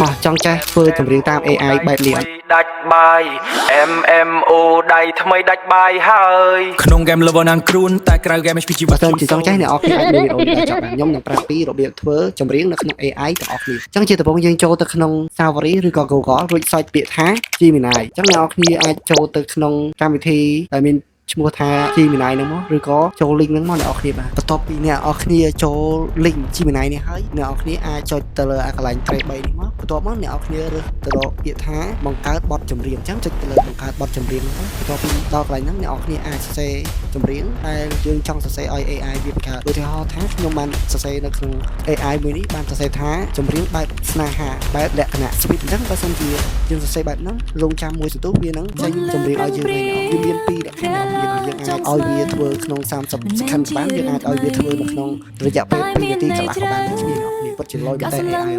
មកចង់ចេះធ្វើចម្រៀងតាម AI បែបនេះអត់ដាច់បាយ MMO ដៃថ្មីដាច់បាយហើយក្នុងហ្គេម Level ណាងគ្រួនតែក្រៅហ្គេម HPG បើសិនជាចង់ចេះអ្នកអរគ្នាអាចមើលវីដេអូនេះដល់ចប់បានខ្ញុំនឹងប្រាប់ពីរបៀបធ្វើចម្រៀងនៅក្នុង AI ទាំងអស់គ្នាអញ្ចឹងជាដំបូងយើងចូលទៅក្នុង Safari ឬក៏ Google រួច search ពាក្យថា Gemini អញ្ចឹងអ្នកនរគ្នាអាចចូលទៅក្នុងកម្មវិធីដែលមានឈ្មោះថា Gemini ហ្នឹងមកឬក៏ចូល link ហ្នឹងមកអ្នកនរគ្នាបានបន្ទាប់ពីអ្នកនរគ្នាចូល link Gemini នេះហើយអ្នកនរគ្នាអាចចុចទៅលើកន្លែង track 3នេះមកបន្ទាប់មកអ្នកនរគ្នារើសទៅរកពាក្យថាបង្កើតបទចម្រៀងអញ្ចឹងចុចទៅលើបង្កើតបទចម្រៀងហ្នឹងបន្ទាប់ពីដល់កន្លែងហ្នឹងអ្នកនរគ្នាអាចសរសេរចម្រៀងដែលយើងចង់សរសេរឲ្យ AI វាបង្កើតឧទាហរណ៍ថាខ្ញុំបានសរសេរនៅក្នុង AI មួយនេះបានសរសេរថាចម្រៀងបែបស្នេហាបែបលក្ខណៈ sweet អញ្ចឹងបើសិនជាយើងសរសេរបែបហ្នឹងរងចាំមួយសន្ទុះវានឹងចេញចម្រៀងឲ្យយើងវិញវាមានពីរលក្ខណៈយើងអាចឲ្យវាធ្វើក្នុង30 second បានយើងអាចឲ្យវាធ្វើនៅក្នុងរយៈពេល2នាទីកន្លះក៏បានដូចគ្នាពិតជាលយតែ AI